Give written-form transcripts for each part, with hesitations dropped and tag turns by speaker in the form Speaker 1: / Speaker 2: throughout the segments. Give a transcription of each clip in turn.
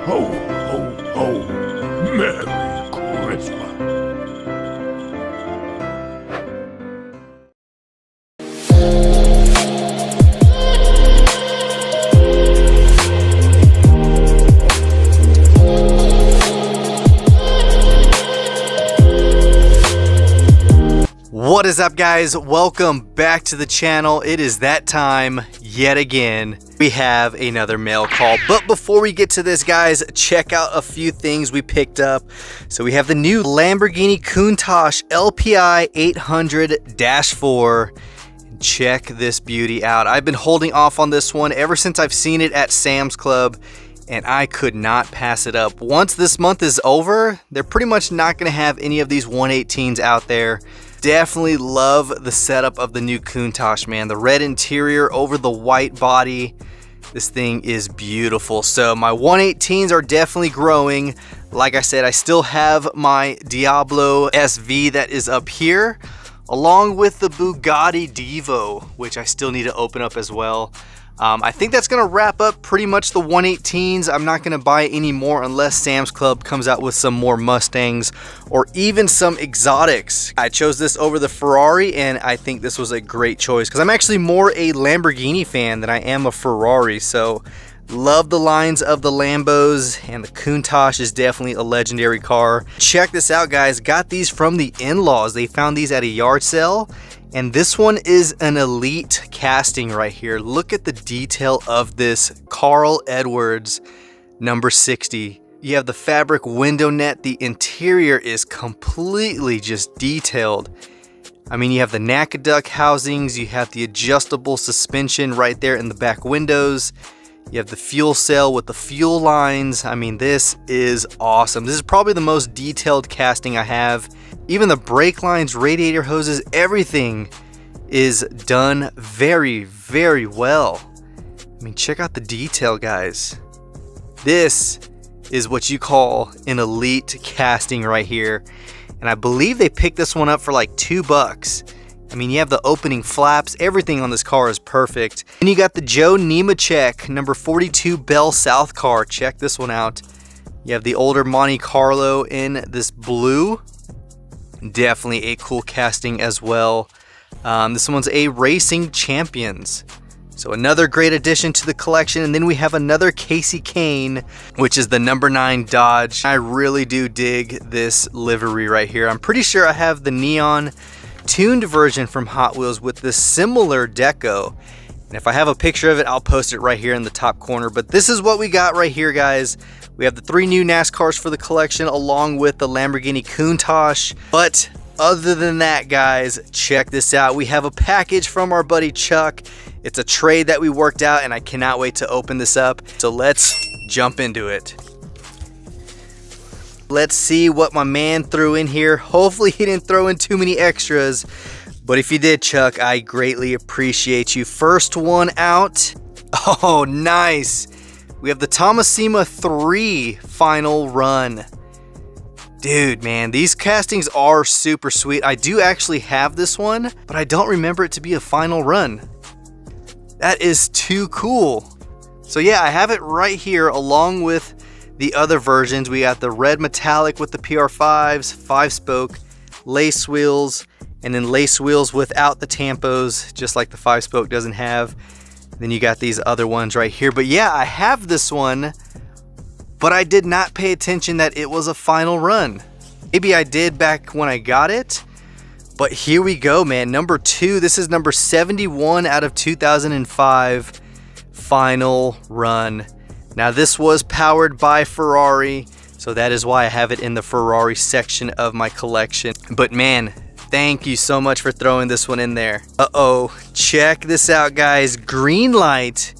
Speaker 1: Ho, ho, ho. Merry Christmas.
Speaker 2: What is up, guys? Welcome back to the channel. It is that time yet again. We have another mail call, but before we get to this, guys, check out a few things we picked up. So we have the new Lamborghini Countach LPI 800-4. Check this beauty out. I've been holding off on this one ever since I've seen it at Sam's Club, and I could not pass it up. Once this month is over, they're pretty much not going to have any of these 118s out there. Definitely love the setup of the new Countach, man. The red interior over the white body. This thing is beautiful. So my 118s are definitely growing. Like I said, I still have my Diablo SV that is up here, along with the Bugatti Divo, which I still need to open up as well. I think that's going to wrap up pretty much the 118s. I'm not going to buy any more unless Sam's Club comes out with some more Mustangs or even some exotics. I chose this over the Ferrari, and I think this was a great choice because I'm actually more a Lamborghini fan than I am a Ferrari. So love the lines of the Lambos, and the Countach is definitely a legendary car. Check this out, guys. Got these from the in-laws. They found these at a yard sale. And this one is an elite casting right here. Look at the detail of this Carl Edwards number 60. You have the fabric window net. The interior is completely just detailed. I mean, you have the NACADUC housings. You have the adjustable suspension right there in the back windows. You have the fuel cell with the fuel lines. I mean, this is awesome. This is probably the most detailed casting I have. Even the brake lines, radiator hoses, everything is done very, very well. I mean, check out the detail, guys. This is what you call an elite casting right here. And I believe they picked this one up for like $2. I mean, you have the opening flaps. Everything on this car is perfect. And you got the Joe Nemechek number 42 Bell South car. Check this one out. You have the older Monte Carlo in this blue. Definitely a cool casting as well. This one's a Racing Champions. So another great addition to the collection. And then we have another Casey Kane, which is the number 9 Dodge. I really do dig this livery right here. I'm pretty sure I have the neon tuned version from Hot Wheels with this similar deco. And if I have a picture of it, I'll post it right here in the top corner. But this is what we got right here, guys. We have the 3 new NASCARs for the collection, along with the Lamborghini Countach. But other than that, guys, check this out. We have a package from our buddy Chuck. It's a trade that we worked out, and I cannot wait to open this up. So let's jump into it. Let's see what my man threw in here. Hopefully he didn't throw in too many extras. But if you did, Chuck, I greatly appreciate you. First one out. Oh, nice. We have the Tomasima 3 final run. Dude, man, these castings are super sweet. I do actually have this one, but I don't remember it to be a final run. That is too cool. So yeah, I have it right here along with the other versions. We got the red metallic with the PR5s, 5-spoke, lace wheels, and then lace wheels without the tampos, just like the 5-spoke doesn't have. Then you got these other ones right here. But yeah, I have this one, but I did not pay attention that it was a final run. Maybe I did back when I got it, but here we go, man. Number 2, this is number 71 out of 2005 final run. Now this was powered by Ferrari, so that is why I have it in the Ferrari section of my collection. But man, thank you so much for throwing this one in there. Uh-oh, check this out, guys. Green light,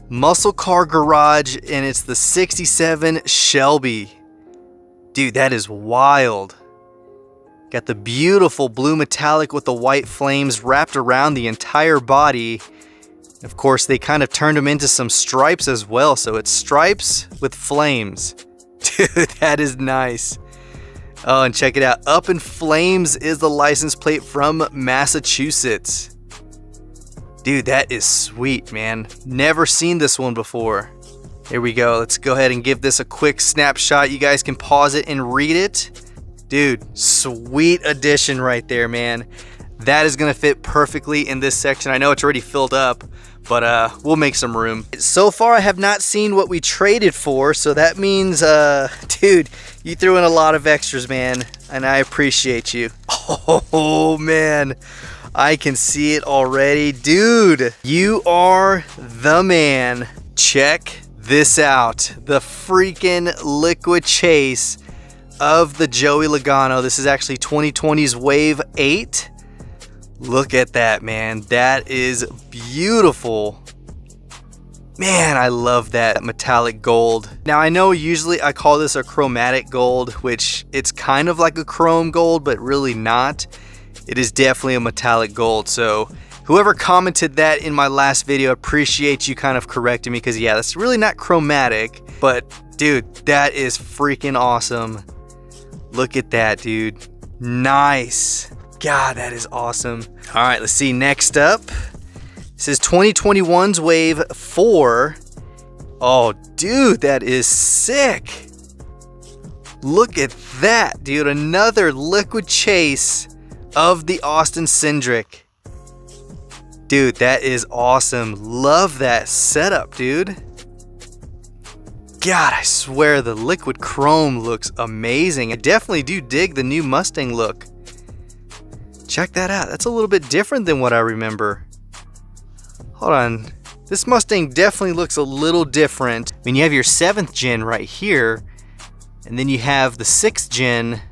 Speaker 2: muscle car garage, and it's the 67 Shelby. Dude, that is wild. Got the beautiful blue metallic with the white flames wrapped around the entire body. Of course, they kind of turned them into some stripes as well, so it's stripes with flames. Dude, that is nice. Oh, and check it out. Up in Flames is the license plate from Dude, that is sweet, man. Never seen this one before. Here we go. Let's go ahead and give this a quick snapshot. You guys can pause it and read it. Dude, sweet addition right there, man. That is gonna fit perfectly in this section. I know it's already filled up, but we'll make some room. So far, I have not seen what we traded for, so that means, dude, you threw in a lot of extras, man, and I appreciate you. Oh, man, I can see it already. Dude, you are the man. Check this out. The freaking liquid chase of the Joey Logano. This is actually 2020's Wave 8. Look at that, man. That is beautiful. Man, I love that metallic gold. Now, I know usually I call this a chromatic gold, which it's kind of like a chrome gold, but really not. It is definitely a metallic gold. So whoever commented that in my last video, appreciate you kind of correcting me, because yeah, that's really not chromatic. But dude, that is freaking awesome. Look at that, dude. Nice. God, that is awesome. All right, let's see. Next up, this is 2021's Wave 4. Oh, dude, that is sick. Look at that, dude. Another liquid chase of the Austin Cindric. Dude, that is awesome. Love that setup, dude. God, I swear the liquid chrome looks amazing. I definitely do dig the new Mustang look. Check that out. That's a little bit different than what I remember. Hold on. This Mustang definitely looks a little different. I mean, you have your 7th gen right here, and then you have the 6th gen.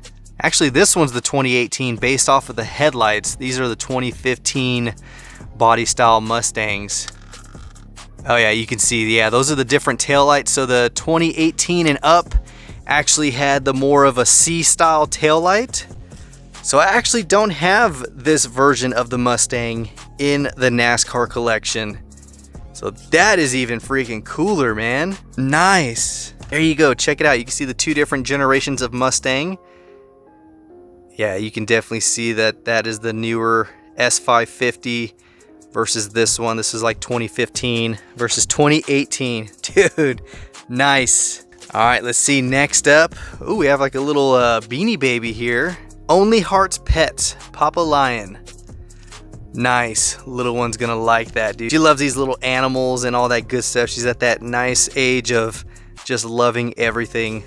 Speaker 2: Actually, this one's the 2018 based off of the headlights. These are the 2015 body style Mustangs. Oh yeah, you can see, yeah, those are the different taillights. So the 2018 and up actually had the more of a C style taillight. So I actually don't have this version of the Mustang in the NASCAR collection. So that is even freaking cooler, man. Nice. There you go, check it out. You can see the 2 different generations of Mustang. Yeah, you can definitely see that that is the newer S550 versus this one. This is like 2015 versus 2018. Dude, nice. All right, let's see next up. Ooh, we have like a little Beanie Baby here. Only Hearts Pets, Papa Lion. Nice. Little one's gonna like that, dude. She loves these little animals and all that good stuff. She's at that nice age of just loving everything.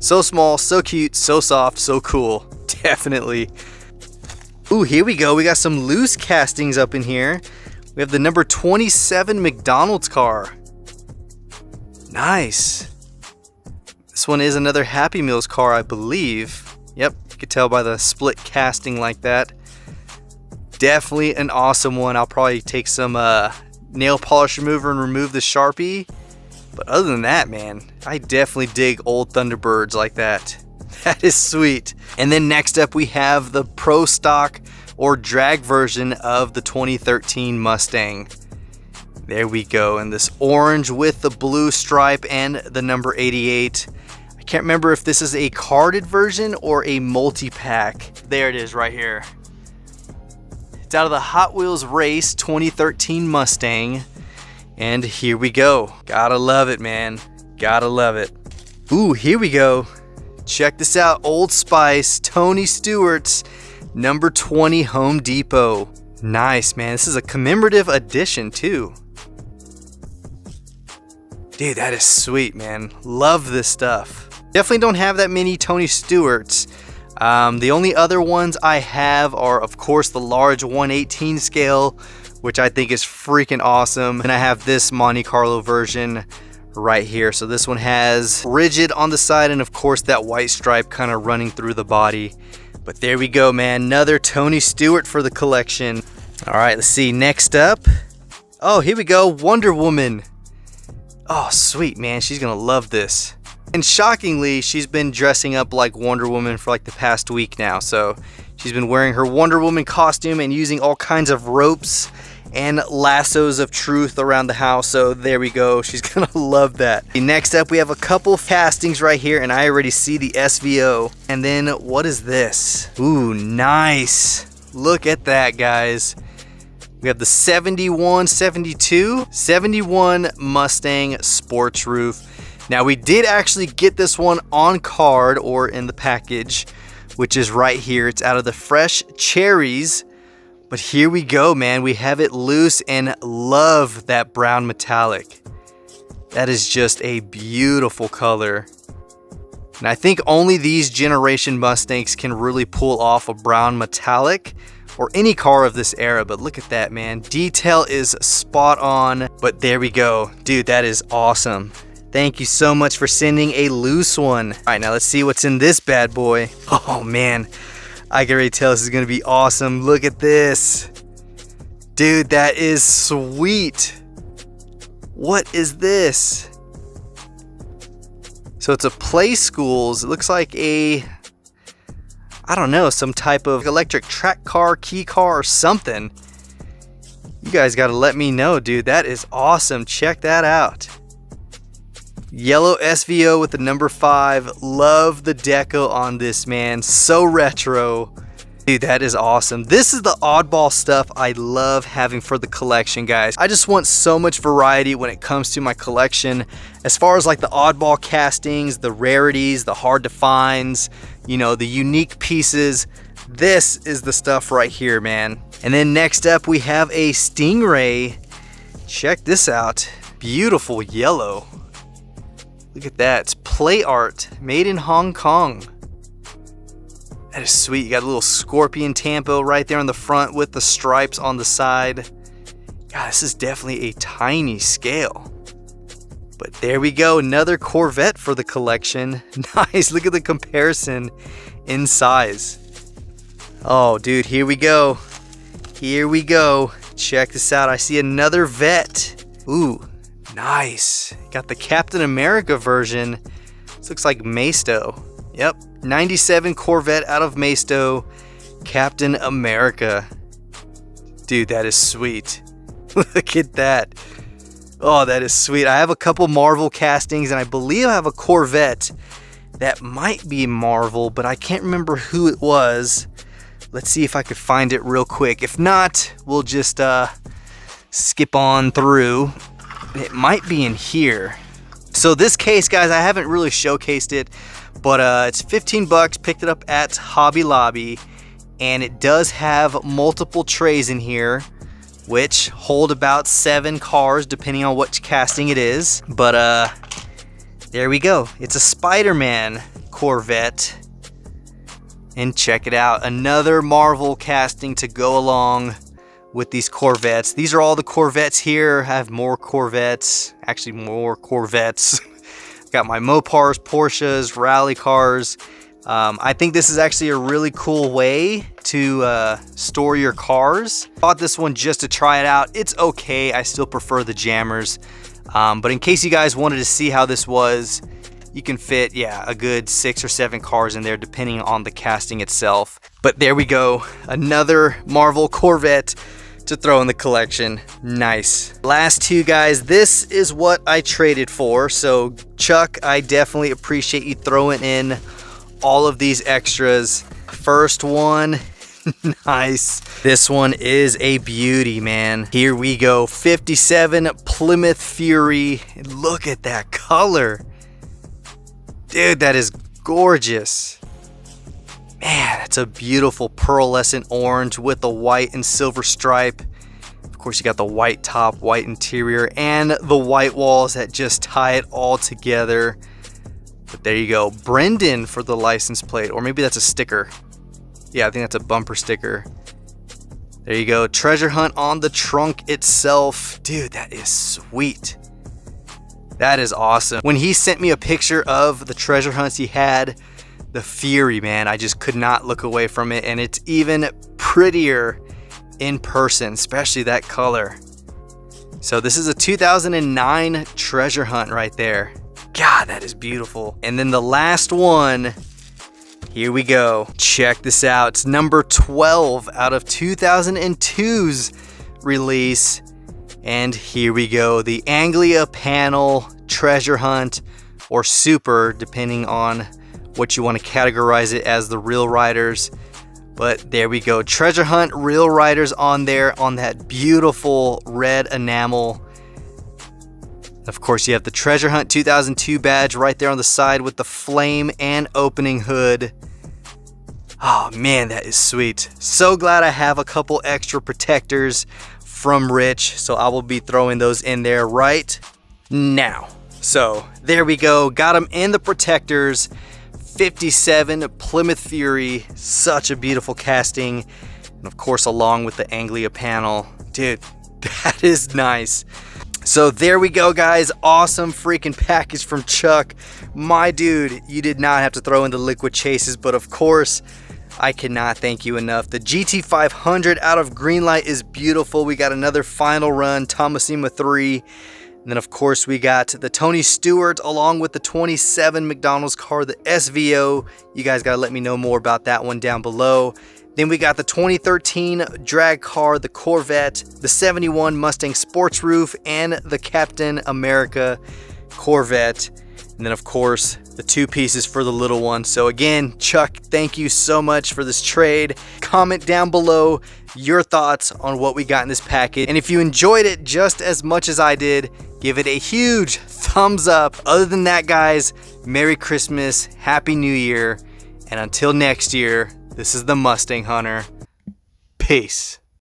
Speaker 2: So small, so cute, so soft, so cool. Definitely. Ooh, here we go. We got some loose castings up in here. We have the number 27 McDonald's car. Nice. This one is another Happy Meals car, I believe. Yep, you could tell by the split casting like that. Definitely an awesome one. I'll probably take some nail polish remover and remove the Sharpie. But other than that, man, I definitely dig old Thunderbirds like that. That is sweet. And then next up we have the Pro Stock or drag version of the 2013 Mustang. There we go. And this orange with the blue stripe and the number 88. I can't remember if this is a carded version or a multi-pack. There it is right here. It's out of the Hot Wheels Race 2013 Mustang. And here we go. Gotta love it, man. Gotta love it. Ooh, here we go. Check this out. Old Spice, Tony Stewart's number 20 Home Depot. Nice, man. This is a commemorative edition too. Dude, that is sweet, man. Love this stuff. Definitely don't have that many Tony Stewart's. The only other ones I have are, of course, the large 1/18 scale, which I think is freaking awesome. And I have this Monte Carlo version right here. So this one has rigid on the side and, of course, that white stripe kind of running through the body. But there we go, man. Another Tony Stewart for the collection. All right, let's see. Next up. Oh, here we go. Wonder Woman. Oh, sweet, man. She's going to love this. And shockingly, she's been dressing up like Wonder Woman for like the past week now. So she's been wearing her Wonder Woman costume and using all kinds of ropes and lassos of truth around the house. So there we go. She's going to love that. Next up, we have a couple castings right here, and I already see the SVO. And then what is this? Ooh, nice. Look at that, guys. We have the 71, 72, 71 Mustang Sports Roof. Now we did actually get this one on card or in the package, which is right here. It's out of the Fresh Cherries. But here we go, man. We have it loose and love that brown metallic. That is just a beautiful color. And I think only these generation Mustangs can really pull off a brown metallic, or any car of this era. But look at that, man. Detail is spot on. But there we go. Dude, that is awesome. Thank you so much for sending a loose one. All right, now let's see what's in this bad boy. Oh man, I can already tell this is gonna be awesome. Look at this. Dude, that is sweet. What is this? So it's a Play Schools. It looks like a, I don't know, some type of electric track car, key car, or something. You guys gotta let me know, dude. That is awesome. Check that out. Yellow SVO with the number 5. Love the deco on this, man. So retro. Dude, that is awesome. This is the oddball stuff I love having for the collection, guys. I just want so much variety when it comes to my collection. As far as like the oddball castings, the rarities, the hard to finds, you know, the unique pieces. This is the stuff right here, man. And then next up we have a Stingray. Check this out. Beautiful yellow. Look at that. It's play art made in Hong Kong. That is sweet. You got a little scorpion tampo right there on the front with the stripes on the side. God, this is definitely a tiny scale. But there we go. Another Corvette for the collection. Nice. Look at the comparison in size. Oh, dude, here we go. Here we go. Check this out. I see another Vet. Ooh. Nice. Got the Captain America version. This looks like Maisto. Yep. 97 Corvette out of Maisto. Captain America. Dude, that is sweet. Look at that. Oh, that is sweet. I have a couple Marvel castings, and I believe I have a Corvette that might be Marvel, but I can't remember who it was. Let's see if I could find it real quick. If not, we'll just skip on through. It might be in here. So this case, guys, I haven't really showcased it, but it's 15 bucks. Picked it up at Hobby Lobby, and it does have multiple trays in here, which hold about 7 cars depending on what casting it is. But there we go. It's a Spider-Man Corvette, and check it out. Another Marvel casting to go along with these Corvettes. These are all the Corvettes here. I have more Corvettes, actually more Corvettes. Got my Mopars, Porsches, rally cars. I think this is actually a really cool way to store your cars. Bought this one just to try it out. It's okay. I still prefer the jammers. But in case you guys wanted to see how this was, you can fit, yeah, a good 6 or 7 cars in there depending on the casting itself. But there we go. Another Marvel Corvette to throw in the collection. Nice. Last two, guys. This is what I traded for. So Chuck, I definitely appreciate you throwing in all of these extras. First one, nice. This one is a beauty, man. Here we go. 57 Plymouth Fury. Look at that color. Dude, that is gorgeous. Man, it's a beautiful pearlescent orange with the white and silver stripe. Of course, you got the white top, white interior, and the white walls that just tie it all together. But there you go. Brendan for the license plate, or maybe that's a sticker. Yeah, I think that's a bumper sticker. There you go. Treasure hunt on the trunk itself. Dude, that is sweet. That is awesome. When he sent me a picture of the treasure hunts he had, the Fury, man, I just could not look away from it, and it's even prettier in person, especially that color. So this is a 2009 treasure hunt right there. God, that is beautiful. And then the last one, here we go. Check this out. It's number 12 out of 2002's release. And here we go. The Anglia panel treasure hunt, or super, depending on what you want to categorize it as, the real riders. But there we go. Treasure Hunt Real Riders on there on that beautiful red enamel. Of course, you have the Treasure Hunt 2002 badge right there on the side with the flame and opening hood. Oh man, that is sweet. So glad I have a couple extra protectors from Rich, so I will be throwing those in there right now. So there we go, got them in the protectors. 57 Plymouth Fury, such a beautiful casting. And of course, along with the Anglia panel. Dude, that is nice. So there we go, guys. Awesome freaking package from Chuck. My dude, you did not have to throw in the liquid chases, but of course, I cannot thank you enough. The GT500 out of Greenlight is beautiful. We got another final run, Thomasima 3. And then of course we got the Tony Stewart along with the 27 McDonald's car, the SVO. You guys gotta let me know more about that one down below. Then we got the 2013 drag car, the Corvette, the 71 Mustang Sports Roof, and the Captain America Corvette. And then of course, the 2 pieces for the little one. So again, Chuck, thank you so much for this trade. Comment down below your thoughts on what we got in this package. And if you enjoyed it just as much as I did, give it a huge thumbs up. Other than that, guys, Merry Christmas, Happy New Year, and until next year, this is the Mustang Hunter. Peace.